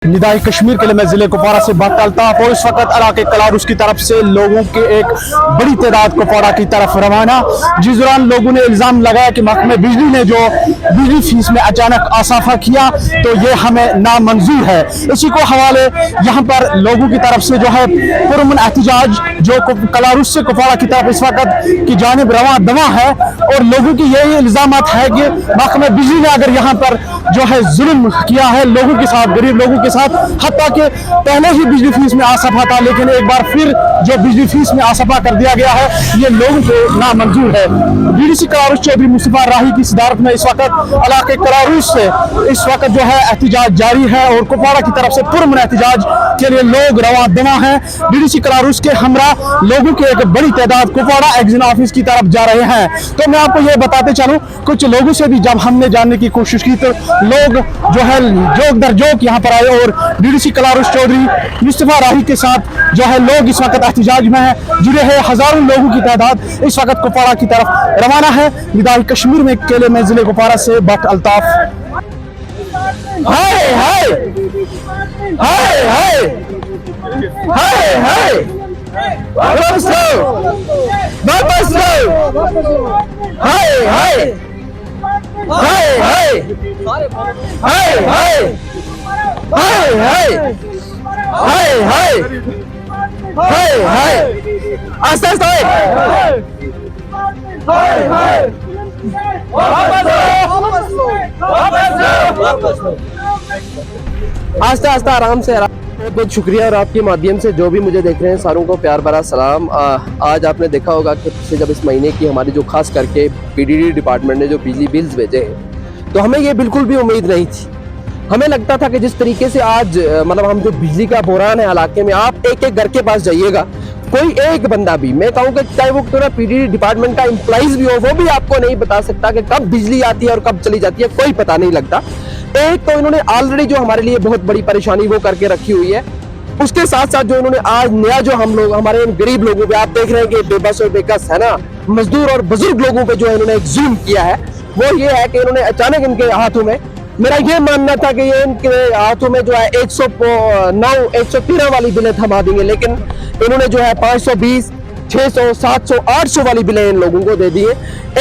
निदाई कश्मीर के लिए मैं जिले कुपवाड़ा से बात करता हूँ और इस वक्त इलाके कलारुस की तरफ से लोगों की एक बड़ी तादाद कुपवाड़ा की तरफ रवाना, जिस दौरान लोगों ने इल्जाम लगाया कि महकमे बिजली ने जो बिजली फीस में अचानक इजाफा किया तो ये हमें नामंजूर है। इसी को हवाले यहाँ पर लोगों की तरफ से जो है पुरअमन एहतजाज जो कलारुस से कुपवाड़ा की तरफ इस वक्त की जानिब रवा दवा है और लोगों की यही इल्जाम है कि महकमे बिजली ने अगर यहाँ पर जो है जुल्म किया है लोगों के साथ, गरीब लोगों के साथ, हत्ता कि पहले ही बिजली फीस में आसफा था लेकिन एक बार फिर जो बिजली फीस में आसफा कर दिया गया है ये लोगों को नामंजूर है। डीडीसी कलारुस चौधरी मुस्तफा राही की सदारत में इस वक्त इलाके कलारुस से इस वक्त जो है एहतजाज जारी है और कुपवाड़ा की तरफ से पुरअमन एहतजाज के लिए लोग रवा दवा है। डीडीसी कलारुस के हमरा लोगों की एक बड़ी तादाद कुपवाड़ा एक्जिन ऑफिस की तरफ जा रहे हैं। तो मैं आपको ये बताते चलूं, कुछ लोगों से भी जब हमने जानने की कोशिश की तो लोग जो है जोक दर जोक यहाँ पर आए और डीडीसी कलारुस चौधरी मुस्तफा राही के साथ जो है लोग इस वक्त एहतजाज में है जुड़े हैं। हजारों लोगों की तादाद इस वक्त कुपवाड़ा की तरफ रवाना है। निदाई कश्मीर में केले में जिले कुपवाड़ा से बट अल्ताफ। हाय हाय हाय हाय हाय हाय वापस लो, वापस लो, हाय हाय हाय हाय हाय हाय हाय हाय हाय हाय हाय हाय आस्ते आस्ते हाय हाय आस्ते आस्ते आराम से। बहुत बहुत शुक्रिया और आपके माध्यम से जो भी मुझे देख रहे हैं सारों को प्यार भरा सलाम। आज आपने देखा होगा कि पिछले जब इस महीने की हमारी जो खास करके पीडीडी डिपार्टमेंट ने जो बिजली बिल्स भेजे हैं तो हमें ये बिल्कुल भी उम्मीद नहीं थी। हमें लगता था कि जिस तरीके से आज मतलब हम जो बिजली का बहरान है इलाके में, आप एक एक घर के पास जाइएगा, कोई एक बंदा भी, मैं कहूँ कि चाहे वो पूरा पीडीडी डिपार्टमेंट का एम्प्लॉइज भी हो, वो भी आपको नहीं बता सकता कि कब बिजली आती है और कब चली जाती है, कोई पता नहीं लगता। एक तो इन्होंने ऑलरेडी जो हमारे लिए बहुत बड़ी परेशानी वो करके रखी हुई है, उसके साथ साथ जो इन्होंने आज नया जो हम लोग हमारे गरीब लोगों पे आप देख रहे हैं कि बेबस और बेकस है ना, मजदूर और बुजुर्ग लोगों पे जो इन्होंने एक जुल्म किया है वो ये है कि इन्होंने अचानक इनके हाथों में, मेरा ये मानना था कि ये इनके हाथों में जो है 109 113 वाली बिलें थमा देंगे, लेकिन इन्होंने जो है 520 600 700 800 वाली बिलें इन लोगों को दे दी है।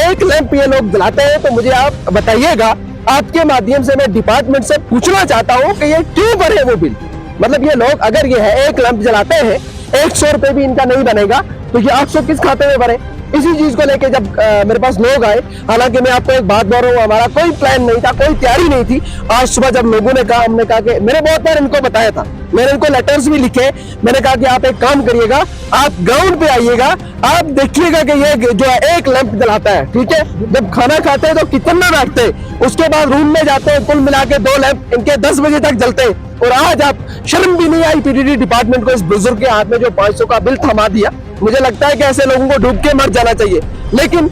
एक लैंप ये लोग जलाते हैं तो मुझे आप बताइएगा, आपके माध्यम से मैं डिपार्टमेंट से पूछना चाहता हूँ कि ये क्यों भरे वो बिल। मतलब ये लोग अगर ये है एक लैंप जलाते हैं 100 रुपए भी इनका नहीं बनेगा तो ये 800 किस खाते में भरे। इसी चीज को लेके जब मेरे पास लोग आए, हालांकि मैं आपको एक बात बोल रहा हूँ, हमारा कोई प्लान नहीं था, कोई तैयारी नहीं थी। आज सुबह जब लोगों ने कहा, हमने कहा कि मैंने बहुत बार इनको बताया था, मैंने इनको लेटर्स भी लिखे, मैंने कहा कि आप एक काम करिएगा, आप ग्राउंड पे आइएगा, आप देखिएगा कि ये जो है एक लैंप जलाता है, ठीक है। जब खाना खाते हैं तो किचन में बैठते हैं, उसके बाद रूम में जाते हैं, कुल मिला के 2 लैंप इनके 10 बजे तक जलते हैं। और आज आप शर्म भी नहीं आई पीडीडी डिपार्टमेंट को इस बुजुर्ग के हाथ में जो 500 का बिल थमा दिया। मुझे लगता है कि ऐसे लोगों को डूब के मर जाना चाहिए, लेकिन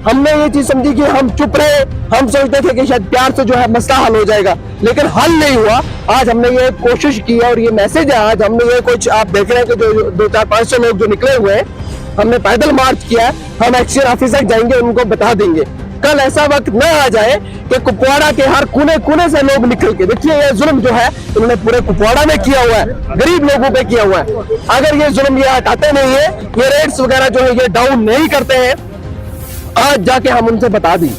हमने ये चीज समझी कि हम चुप रहे। हम सोचते थे कि शायद प्यार से जो है मसला हल हो जाएगा, लेकिन हल नहीं हुआ। आज हमने ये कोशिश की है और ये मैसेज है, आज हमने ये कुछ आप देख रहे हैं कि जो 200-500 लोग जो निकले हुए हैं, हमने पैदल मार्च किया है। हम एक्शन ऑफिस तक जाएंगे, उनको बता देंगे। कल ऐसा वक्त न आ जाए कि कुपवाड़ा के हर कोने कोने से लोग निकल के, देखिए ये जुल्म जो है इन्होंने पूरे कुपवाड़ा में किया हुआ है, गरीब लोगों पे किया हुआ है। अगर ये जुल्म ये हटाते नहीं है, ये रेट्स वगैरह जो है ये डाउन नहीं करते हैं, आज जाके हम उनसे बता दी,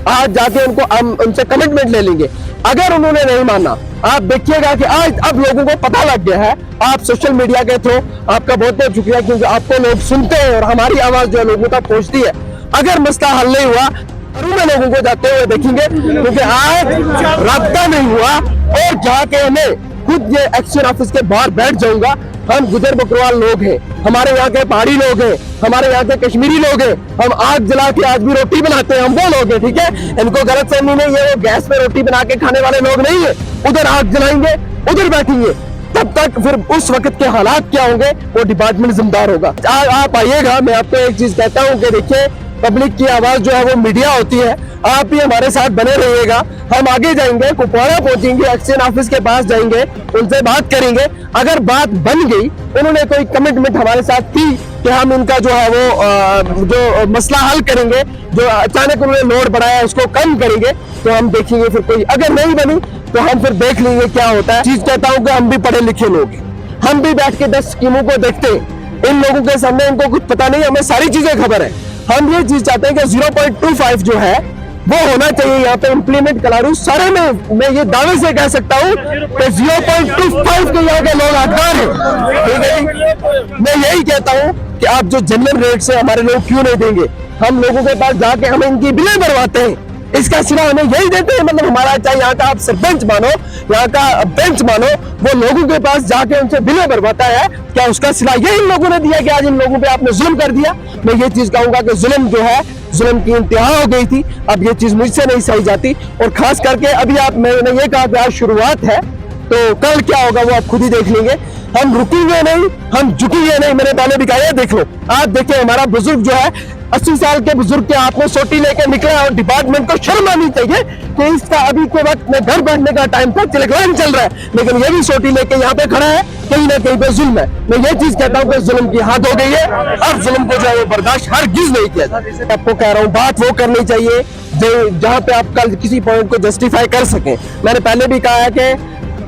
आज जाके उनको हम उनसे कमिटमेंट ले लेंगे। अगर उन्होंने नहीं माना, आप देखिएगा कि आज अब लोगों को पता लग गया है। आप सोशल मीडिया के थ्रू आपका बहुत बहुत शुक्रिया, क्योंकि आपको लोग सुनते हैं और हमारी आवाज जो है लोगों तक पहुंचती है। अगर मसला हल नहीं हुआ में लोगों को जाते हुए देखेंगे, क्योंकि आज राब्ता नहीं हुआ और जाके हमें खुद ये एक्शन ऑफिस के बाहर बैठ जाऊंगा। हम गुजर बकरवाल लोग हैं, हमारे यहाँ के पहाड़ी लोग हैं, हमारे यहाँ के कश्मीरी लोग हैं, हम आग जला के आज भी रोटी बनाते हैं, हम वो लोग हैं, ठीक है। इनको गलत फहमी नहीं है, वो गैस पे रोटी बना के खाने वाले लोग नहीं है। उधर आग जलाएंगे, उधर बैठेंगे, तब तक फिर उस वक्त के हालात क्या होंगे वो डिपार्टमेंट जिम्मेदार होगा। आप आइएगा, मैं आपको एक चीज कहता हूँ कि देखिए पब्लिक की आवाज जो है वो मीडिया होती है, आप भी हमारे साथ बने रहिएगा। हम आगे जाएंगे, कुपवाड़ा पहुंचेंगे, एक्शन ऑफिस के पास जाएंगे, उनसे बात करेंगे। अगर बात बन गई, उन्होंने कोई कमिटमेंट हमारे साथ की कि हम इनका जो है वो जो मसला हल करेंगे, जो अचानक उन्होंने लोड बढ़ाया उसको कम करेंगे, तो हम देखेंगे फिर कोई। अगर नहीं बनी तो हम फिर देख लेंगे क्या होता है। चीज कहता हूँ कि हम भी पढ़े लिखे लोग हैं, हम भी बैठ के 10 स्कीमों को देखते हैं। इन लोगों के सामने इनको कुछ पता नहीं, हमें सारी चीजें खबर है। हम ये चीज चाहते हैं कि 0.25 जो है वो होना चाहिए यहाँ पे इम्प्लीमेंट कलारू सारे में। मैं ये दावे से कह सकता हूँ कि 0.25 के यहाँ के लोग हकदार हैं, ठीक है। मैं यही कहता हूँ कि आप जो जनरल रेट से हमारे लोग क्यों नहीं देंगे, हम लोगों के पास जाके हम इनकी बिलें भरवाते हैं, इसका सिरा हमें यही देते हैं। मतलब हमारा चाहे यहाँ का आप सरपंच मानो, यहाँ का बेंच मानो, वो लोगों के पास जाके उनसे बिलें भरवाता है, क्या उसका सिरा यही इन लोगों ने दिया कि आज इन लोगों पे आपने जुल्म कर दिया। मैं ये चीज कहूंगा कि जुल्म जो है, जुल्म की इंतहा हो गई थी, अब ये चीज मुझसे नहीं सही जाती। और खास करके अभी आप, मैंने ये कहा कि आज शुरुआत है, तो कल क्या होगा वो आप खुद ही देख लेंगे। हम रुकेंगे नहीं, हम झुकेंगे नहीं। मैंने पहले भी कहा, ये देख लो, आप देखिए हमारा बुजुर्ग जो है 80 साल के बुजुर्ग के हाथ में सोटी लेके निकला, और डिपार्टमेंट को शर्म आनी चाहिए कि इसका अभी के वक्त में घर बैठने का टाइम था, चिलकलान चल रहा है, लेकिन ये भी सोटी लेके यहाँ पे खड़ा है। कहीं ना कहीं पे जुल्म है। मैं ये चीज कहता हूँ कि जुल्म की हद हो गई है, अब जुल्म को जो है वो बर्दाश्त हरगिज नहीं किया जाता। आपको कह रहा हूँ, बात वो करनी चाहिए जहाँ पे आप कल किसी पॉइंट को जस्टिफाई कर सकें। मैंने पहले भी कहा है कि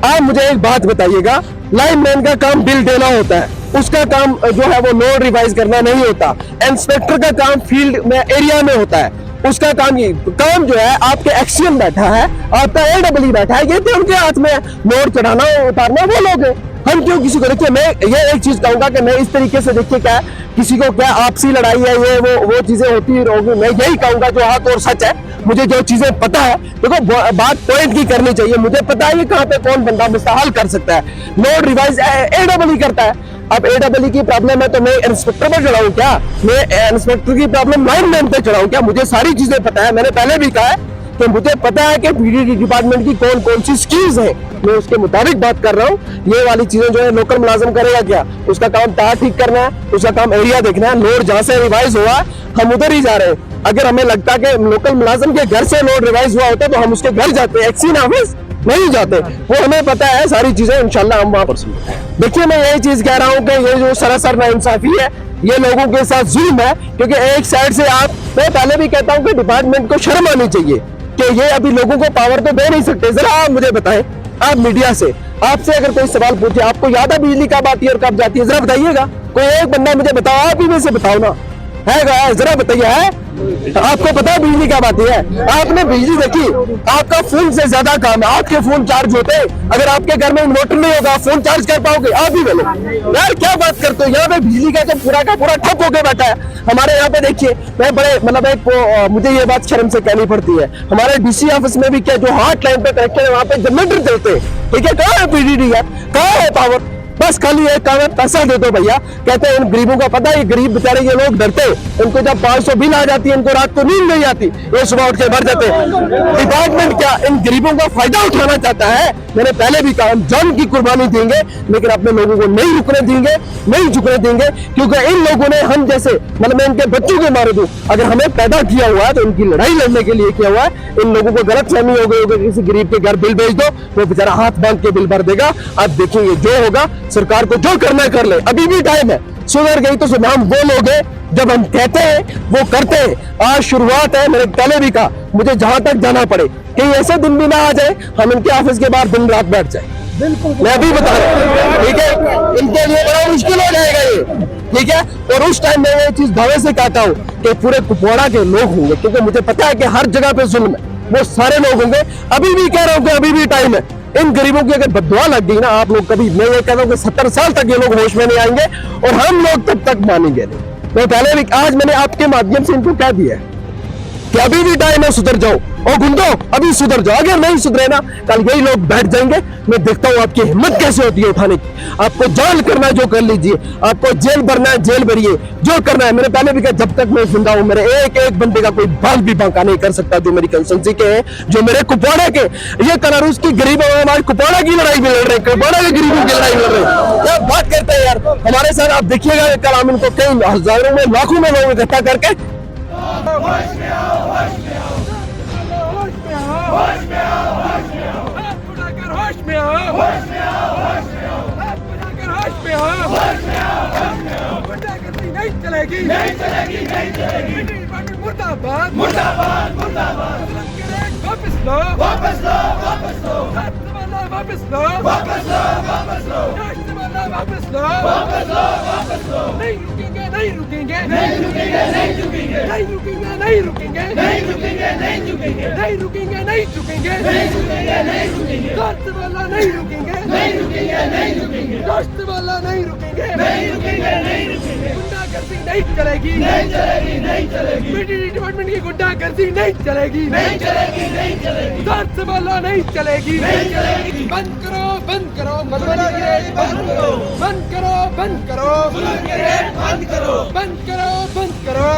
आप मुझे एक बात बताइएगा, लाइनमैन का काम बिल देना होता है, उसका काम जो है वो नोट रिवाइज करना नहीं होता। इंस्पेक्टर का काम फील्ड में, एरिया में होता है, उसका काम ये काम जो है, आपके एक्सीएम बैठा है, आपका एडब्ल्यू बैठा है, ये तो उनके हाथ में नोट चढ़ाना उतारना वो लोग हैं। हम क्यों किसी को, देखिए मैं ये एक चीज कहूंगा कि मैं इस तरीके से, देखिए क्या किसी को क्या आपसी लड़ाई है, ये वो चीजें होती रहेंगी। मैं यही कहूंगा जो हक और सच है, मुझे जो चीजें पता है, देखो बात पॉइंट की करनी चाहिए। मुझे पता है ये कहाँ पे कौन बंदा मसला हल कर सकता है। नोट रिवाइज एडब्ल्यू करता है। अब एडब्ल्यू की प्रॉब्लम है तो मैं इंस्पेक्टर पर चढ़ाऊं क्या? मैं इंस्पेक्टर की प्रॉब्लम लाइनमैन पे चढ़ाऊं क्या? मुझे सारी चीजें पता है। मैंने पहले भी कहा है कि मुझे पता है कि पीडीडी डिपार्टमेंट की कौन कौन सी स्कीम्स हैं, मैं उसके मुताबिक बात कर रहा हूँ। ये वाली चीजें जो है लोकल मुलाजिम करेगा क्या? उसका काम तार ठीक करना है, उसका काम एरिया देखना है। लोड जहाँ से रिवाइज हुआ हम उधर ही जा रहे हैं। अगर हमें लगता है कि लोकल मुलाजिम के घर से लोड रिवाइज हुआ होता तो हम उसके घर जाते हैं, एक्सीन ऑफिस नहीं जाते। वो हमें पता है सारी चीजें, इंशाल्लाह हम वहां पर सुनते। देखिए मैं यही चीज कह रहा हूँ कि ये जो सरासर नाइंसाफी है, ये लोगों के साथ जुल्म है। क्योंकि एक साइड से आप, मैं पहले भी कहता हूँ कि डिपार्टमेंट को शर्म आनी चाहिए कि ये अभी लोगों को पावर तो दे नहीं सकते। जरा आप मुझे बताएं, आप मीडिया से, आपसे अगर कोई सवाल पूछे, आपको याद है बिजली कब आती है और कब जाती है? जरा बताइएगा, कोई एक बंदा मुझे बताओ, आप ही में से बताओ ना, है जरा बताइए, है आपको पता है बिजली कब आती है? आपने बिजली देखी? आपका फोन से ज्यादा काम है, आपके फोन चार्ज होते हैं। अगर आपके घर में इन्वर्टर नहीं होगा, फोन चार्ज कर पाओगे? आप ही बोलो यार, क्या बात करते हो? यहाँ पे बिजली का तो पूरा का पूरा ठप होके बैठा है। हमारे यहाँ पे देखिए, मैं बड़े मतलब एक मुझे ये बात शर्म से कहनी पड़ती है, हमारे डीसी ऑफिस में भी क्या जो हार्ट लाइन पे कनेक्शन है, वहाँ पे जनरेटर चलते हैं, ठीक है? कहाँ है पीडीडी यार, कहाँ है पावर? बस खाली एक काम है, पैसा दे दो भैया। कहते हैं इन गरीबों का पता है, ये गरीब बेचारे ये लोग डरते हैं, इनको जब 500 बिल आ जाती है, इनको रात को नींद नहीं आती, ये सुबह उठ के भर जाते हैं। डिपार्टमेंट क्या इन गरीबों का फायदा उठाना चाहता है? मैंने पहले भी कहा, हम जान की कुर्बानी देंगे, लेकिन अपने लोगों को नहीं रुकने देंगे, नहीं झुकने देंगे। क्योंकि इन लोगों ने हम जैसे, मतलब मैं इनके बच्चों के मारे दूं, अगर हमें पैदा किया हुआ है तो इनकी लड़ाई लड़ने के लिए किया हुआ है। इन लोगों को गलत फहमी हो गई होगी, किसी गरीब के घर बिल भेज दो, वो बेचारा हाथ बांध के बिल भर देगा। आप देखेंगे जो होगा, सरकार को जो करना कर ले, अभी भी टाइम है। सुधर गई तो हम वो लोग हैं, जब हम कहते हैं वो करते हैं। आज शुरुआत है, मैंने पहले भी कहा, मुझे जहां तक जाना पड़े, कहीं ऐसे दिन भी ना आ जाए हम इनके ऑफिस के बाहर दिन रात बैठ जाए। बिल्कुल, मैं अभी बता रहा हूँ, ठीक है? इनके लिए बड़ा मुश्किल हो जाएगा ये, ठीक है? और उस टाइम में ये चीज दावे से कहता हूँ कि पूरे कुपवाड़ा के लोग होंगे, क्योंकि मुझे पता है कि हर जगह पे जुल्म है, वो सारे लोग होंगे। अभी भी कह रहा हूँ कि अभी भी टाइम है। इन गरीबों की अगर बददुआ लग गई ना, आप लोग कभी, मैं ये कहता हूँ कि 70 साल तक ये लोग होश में नहीं आएंगे, और हम लोग तब तक मानेंगे नहीं। मैं पहले भी, आज मैंने आपके माध्यम से इनको कह दिया कि अभी भी टाइम है, सुधर जाओ और गुंडो, अभी सुधर जाओ। अगर नहीं सुधरे ना, कल यही लोग बैठ जाएंगे। मैं देखता हूँ आपकी हिम्मत कैसे होती है उठाने की। आपको जान करना है जो कर लीजिए, आपको जेल भरना है जेल भरिए, जो करना है। मैंने पहले भी कहा, जब तक मैं जिंदा हूँ, मेरे एक एक बंदे का कोई बाल भी बांका नहीं कर सकता, जो मेरी कंसल्टेंसी के हैं, जो मेरे कुपवाड़ा के। ये कनारूस की गरीब हमारे कुपवाड़ा की लड़ाई भी लड़ रहे, कुपवाड़ा के गरीबों की लड़ाई लड़ रहे। क्या बात करते हैं यार हमारे साथ। आप देखिएगा कल हम इनको कई हजारों में, लाखों में लोग इकट्ठा करके, नहीं चलेगी, नहीं चलेगी, नहीं चलेगी। मुर्दाबाद, मुर्दाबाद, मुर्दाबाद। वापस लो, वापस लो, वापस लो। वापस लो वापस लो वापस लो राष्ट्रवाला वापस लो वापस लो वापस लो नहीं रुकेंगे नहीं रुकेंगे नहीं रुकेंगे नहीं रुकेंगे नहीं रुकेंगे नहीं रुकेंगे नहीं रुकेंगे नहीं रुकेंगे नहीं रुकेंगे नहीं रुकेंगे नहीं रुकेंगे नहीं रुकेंगे राष्ट्रवाला नहीं रुकेंगे नहीं रुकेंगे नहीं रुकेंगे राष्ट्रवाला नहीं रुकेंगे नहीं रुकेंगे नहीं रुकेंगे गुंडागर्दी नहीं चलेगी नहीं चलेगी नहीं चलेगी पीडीडी डिपार्टमेंट की गुंडागर्दी नहीं चलेगी नहीं चलेगी नहीं चलेगी राष्ट्रवाला नहीं चलेगी नहीं चलेगी बंद करो बंद करो मधुबनी ग्रेड बंद करो बंद करो बंद करो बंद करो बंद करो बंद करो